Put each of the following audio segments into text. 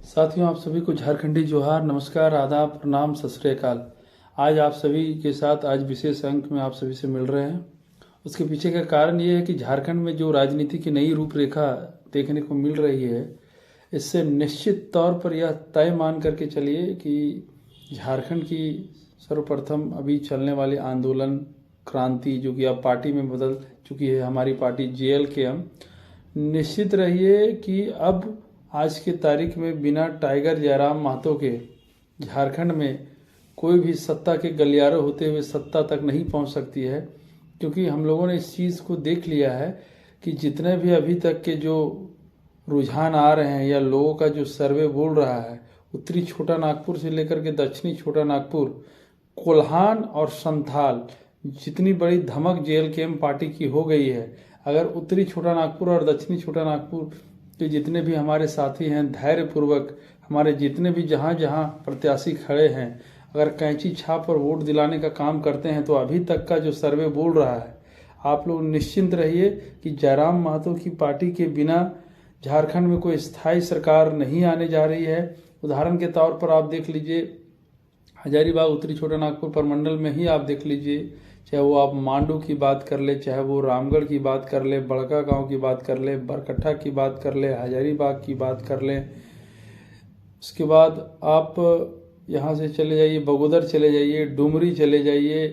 साथियों, आप सभी को झारखंडी जोहार, नमस्कार, आदाब, प्रणाम, सत श्री अकाल। आज आप सभी के साथ आज विशेष अंक में आप सभी से मिल रहे हैं। उसके पीछे का कारण ये है कि झारखंड में जो राजनीति की नई रूपरेखा देखने को मिल रही है, इससे निश्चित तौर पर यह तय मान करके चलिए कि झारखंड की सर्वप्रथम अभी चलने वाली आंदोलन क्रांति, जो कि अब पार्टी में बदल चुकी है, हमारी पार्टी JLKM, निश्चित रहिए कि अब आज की तारीख में बिना टाइगर जयराम महतो के झारखंड में कोई भी सत्ता के गलियारे होते हुए सत्ता तक नहीं पहुंच सकती है। क्योंकि हम लोगों ने इस चीज़ को देख लिया है कि जितने भी अभी तक के जो रुझान आ रहे हैं या लोगों का जो सर्वे बोल रहा है, उत्तरी छोटा नागपुर से लेकर के दक्षिणी छोटा नागपुर, कोल्हान और संथाल, जितनी बड़ी धमक JLKM पार्टी की हो गई है, अगर उत्तरी छोटा नागपुर और दक्षिणी छोटा नागपुर के जितने भी हमारे साथी हैं धैर्यपूर्वक, हमारे जितने भी जहाँ जहाँ प्रत्याशी खड़े हैं, अगर कैंची छाप पर वोट दिलाने का काम करते हैं तो अभी तक का जो सर्वे बोल रहा है, आप लोग निश्चिंत रहिए कि जयराम महतो की पार्टी के बिना झारखंड में कोई स्थायी सरकार नहीं आने जा रही है। उदाहरण के तौर पर आप देख लीजिए, हजारीबाग उत्तरी छोटा नागपुर प्रमंडल में ही आप देख लीजिए, चाहे वो आप मांडू की बात कर ले, चाहे वो रामगढ़ की बात कर ले, बड़का गांव की बात कर ले, बरकट्ठा की बात कर ले, हजारीबाग की बात कर ले। उसके बाद आप यहाँ से चले जाइए, बगोदर चले जाइए, डुमरी चले जाइए,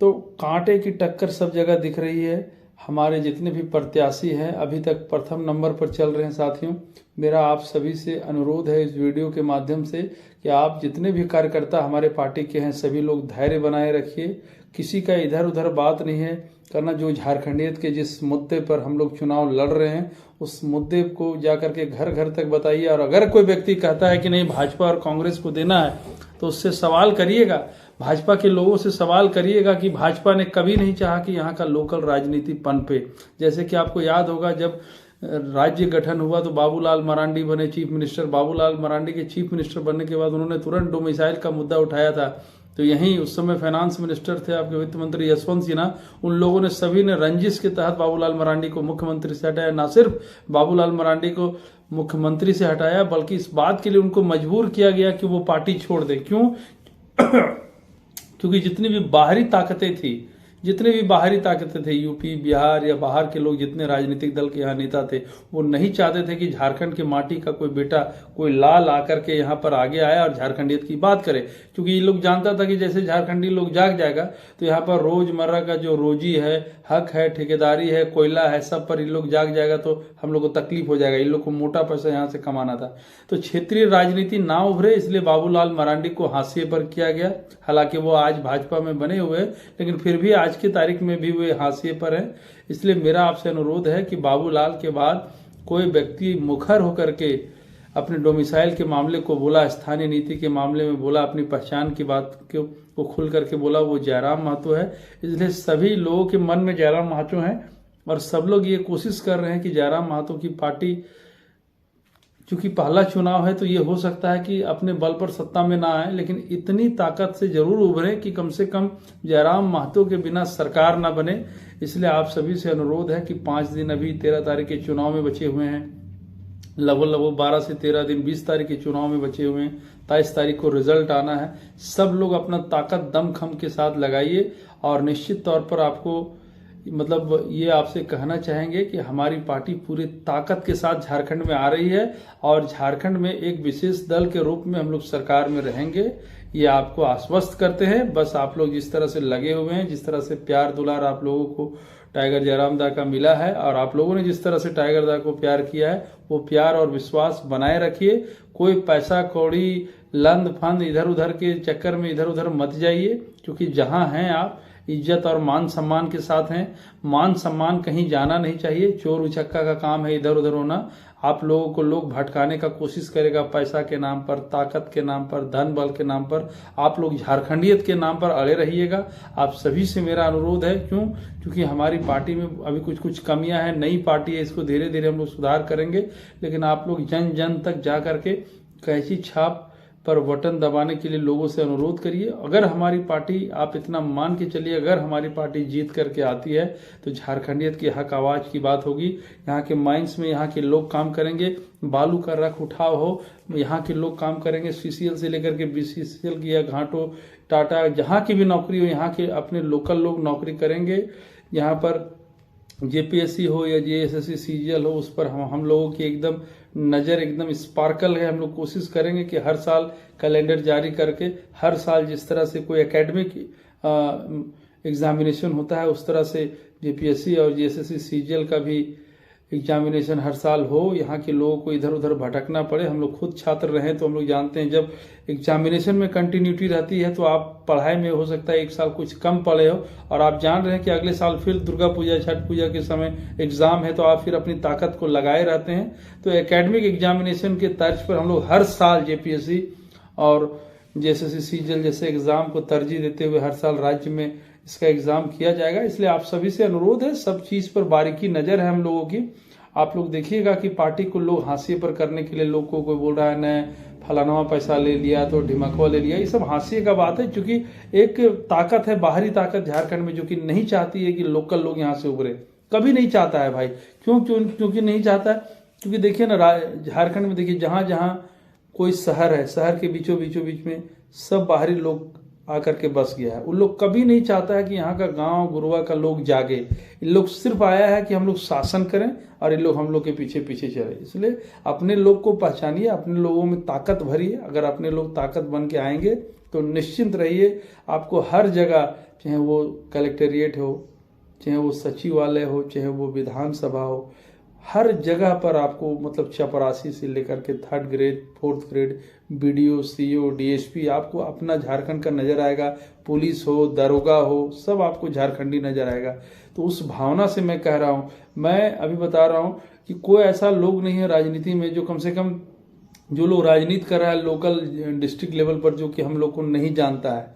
तो कांटे की टक्कर सब जगह दिख रही है। हमारे जितने भी प्रत्याशी हैं अभी तक प्रथम नंबर पर चल रहे हैं। साथियों, मेरा आप सभी से अनुरोध है इस वीडियो के माध्यम से कि आप जितने भी कार्यकर्ता हमारे पार्टी के हैं, सभी लोग धैर्य बनाए रखिए। किसी का इधर उधर बात नहीं है करना। जो झारखंडियत के जिस मुद्दे पर हम लोग चुनाव लड़ रहे हैं, उस मुद्दे को जा करके घर घर तक बताइए। और अगर कोई व्यक्ति कहता है कि नहीं भाजपा और कांग्रेस को देना है, तो उससे सवाल करिएगा, भाजपा के लोगों से सवाल करिएगा कि भाजपा ने कभी नहीं चाहा कि यहाँ का लोकल राजनीति पनपे। जैसे कि आपको याद होगा, जब राज्य गठन हुआ तो बाबूलाल मरांडी बने चीफ मिनिस्टर। बाबूलाल मरांडी के चीफ मिनिस्टर बनने के बाद उन्होंने तुरंत डोमिसाइल का मुद्दा उठाया था। तो यहीं उस समय फाइनेंस मिनिस्टर थे आपके वित्त मंत्री यशवंत सिन्हा। उन लोगों ने सभी ने रंजिश के तहत बाबूलाल मरांडी को मुख्यमंत्री से हटाया। ना सिर्फ बाबूलाल मरांडी को मुख्यमंत्री से हटाया, बल्कि इस बात के लिए उनको मजबूर किया गया कि वो पार्टी छोड़ दे। क्यों? क्योंकि जितनी भी बाहरी ताकतें थी, जितने भी बाहरी ताकतें थे, यूपी, बिहार या बाहर के लोग, जितने राजनीतिक दल के यहाँ नेता थे, वो नहीं चाहते थे कि झारखंड के माटी का कोई बेटा, कोई लाल आकर के यहाँ पर आगे आया और झारखंडियत की बात करे। क्योंकि ये लोग जानता था कि जैसे झारखंडी लोग जाग जाएगा तो यहाँ पर रोजमर्रा का जो रोजी है, हक है, ठेकेदारी है, कोयला है, सब पर इन लोग जाग जाएगा तो हम लोग को तकलीफ हो जाएगा। इन लोग को मोटा पैसा यहाँ से कमाना था। तो क्षेत्रीय राजनीति ना उभरे, इसलिए बाबूलाल मरांडी को हाशिए पर किया गया। हालांकि वो आज भाजपा में बने हुए हैं, लेकिन फिर भी आज की तारीख में भी वे हाशिए पर हैं। इसलिए मेरा आपसे अनुरोध है कि बाबूलाल के बाद कोई व्यक्ति मुखर होकर के अपने डोमिसाइल के मामले को बोला, स्थानीय नीति के मामले में बोला, अपनी पहचान की बात को खुल करके बोला, वो जयराम महतो है। इसलिए सभी लोगों के मन में जयराम महतो है और सब लोग ये कोशिश कर रहे हैं कि जयराम महतो की पार्टी, चूंकि पहला चुनाव है तो ये हो सकता है कि अपने बल पर सत्ता में ना आए, लेकिन इतनी ताकत से जरूर उभरे कि कम से कम जयराम महतो के बिना सरकार ना बने। इसलिए आप सभी से अनुरोध है कि 5 दिन, अभी 13 तारीख के चुनाव में बचे हुए हैं, लगभग 12 से 13 दिन, 20 तारीख के चुनाव में बचे हुए हैं, 23 तारीख को रिजल्ट आना है। सब लोग अपना ताकत दमखम के साथ लगाइए और निश्चित तौर पर आपको ये आपसे कहना चाहेंगे कि हमारी पार्टी पूरी ताकत के साथ झारखंड में आ रही है और झारखंड में एक विशेष दल के रूप में हम लोग सरकार में रहेंगे, ये आपको आश्वस्त करते हैं। बस आप लोग जिस तरह से लगे हुए हैं, जिस तरह से प्यार दुलार आप लोगों को टाइगर जयराम दा का मिला है और आप लोगों ने जिस तरह से टाइगर दा को प्यार किया है, वो प्यार और विश्वास बनाए रखिए। कोई पैसा कौड़ी लंद फंद इधर उधर के चक्कर में इधर उधर मत जाइए, क्योंकि जहां हैं आप इज्जत और मान सम्मान के साथ हैं। मान सम्मान कहीं जाना नहीं चाहिए। चोर उचक्का का काम है इधर उधर होना। आप लोगों को लोग भटकाने का कोशिश करेगा पैसा के नाम पर, ताकत के नाम पर, धन बल के नाम पर। आप लोग झारखंडियत के नाम पर अड़े रहिएगा। आप सभी से मेरा अनुरोध है। क्यों? क्योंकि हमारी पार्टी में अभी कुछ कमियां हैं, नई पार्टी है, इसको धीरे धीरे हम लोग सुधार करेंगे। लेकिन आप लोग जन जन तक जा करके कैंची छाप पर बटन दबाने के लिए लोगों से अनुरोध करिए। अगर हमारी पार्टी, आप इतना मान के चलिए, अगर हमारी पार्टी जीत करके आती है तो झारखंडियत की हक आवाज की बात होगी। यहाँ के माइंस में यहाँ के लोग काम करेंगे। बालू का रख उठाव हो, यहाँ के लोग काम करेंगे। CCL से लेकर के BCCL की या घाटों टाटा जहाँ की भी नौकरी हो, यहाँ के अपने लोकल लोग नौकरी करेंगे। यहाँ पर JPSC हो या JSSC CGL हो, उस पर हम लोगों की एकदम नज़र एकदम स्पार्कल है। हम लोग कोशिश करेंगे कि हर साल कैलेंडर जारी करके हर साल जिस तरह से कोई एकेडमिक एग्जामिनेशन होता है उस तरह से JPSC और JSSC CGL का भी एग्जामिनेशन हर साल हो। यहाँ के लोगों को इधर उधर भटकना पड़े। हम लोग खुद छात्र रहे तो हम लोग जानते हैं, जब एग्जामिनेशन में कंटिन्यूटी रहती है तो आप पढ़ाई में हो सकता है एक साल कुछ कम पढ़े हो और आप जान रहे हैं कि अगले साल फिर दुर्गा पूजा छठ पूजा के समय एग्जाम है, तो आप फिर अपनी ताकत को लगाए रहते हैं। तो एकेडमिक एग्जामिनेशन के तर्ज पर हम लोग हर साल JPSC और JSSC CGL जैसे एग्जाम को तरजीह देते हुए हर साल राज्य में इसका एग्जाम किया जाएगा। इसलिए आप सभी से अनुरोध है, सब चीज पर बारीकी नजर है हम लोगों की। आप लोग देखिएगा कि पार्टी को लोग हाशिए पर करने के लिए लोग को कोई बोल रहा है न फलाना पैसा ले लिया तो ढिमकवा ले लिया, ये सब हाशिए का बात है। क्योंकि एक ताकत है, बाहरी ताकत झारखंड में, जो कि नहीं चाहती है कि लोकल लोग यहाँ से उभरे। कभी नहीं चाहता है भाई। क्योंकि नहीं चाहता है, क्योंकि देखिए ना झारखंड में देखिए जहां जहां कोई शहर है, शहर के बीचों बीच में सब बाहरी लोग आकर के बस गया है। उन लोग कभी नहीं चाहता है कि यहाँ का गांव गुरुआ का लोग जागे। इन लोग सिर्फ आया है कि हम लोग शासन करें और इन लोग हम लोग के पीछे पीछे चले। इसलिए अपने लोग को पहचानिए, अपने लोगों में ताकत भरिए। अगर अपने लोग ताकत बन के आएंगे तो निश्चिंत रहिए, आपको हर जगह, चाहे वो कलेक्टेरिएट हो, चाहे वो सचिवालय हो, चाहे वो विधानसभा हो, हर जगह पर आपको मतलब चपरासी से लेकर के 3rd grade 4th grade BDO CO DSP आपको अपना झारखंड का नजर आएगा। पुलिस हो, दरोगा हो, सब आपको झारखंडी नजर आएगा। तो उस भावना से मैं कह रहा हूँ, मैं अभी बता रहा हूँ कि कोई ऐसा लोग नहीं है राजनीति में जो कम से कम जो लोग राजनीति कर रहा है लोकल डिस्ट्रिक्ट लेवल पर, जो कि हम लोग को नहीं जानता है।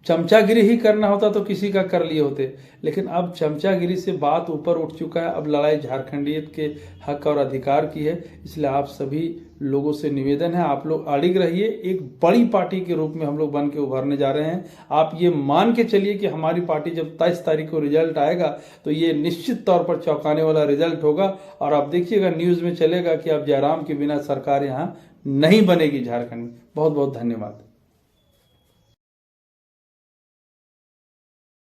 चमचागिरी ही करना होता तो किसी का कर लिए होते, लेकिन अब चमचागिरी से बात ऊपर उठ चुका है। अब लड़ाई झारखंडियत के हक और अधिकार की है। इसलिए आप सभी लोगों से निवेदन है, आप लोग अड़िग रहिए। एक बड़ी पार्टी के रूप में हम लोग बन के उभरने जा रहे हैं। आप ये मान के चलिए कि हमारी पार्टी जब 23 तारीख को रिजल्ट आएगा तो ये निश्चित तौर पर चौंकाने वाला रिजल्ट होगा। और आप देखिएगा न्यूज में चलेगा कि अब जयराम के बिना सरकार यहाँ नहीं बनेगी झारखंड में। बहुत बहुत धन्यवाद।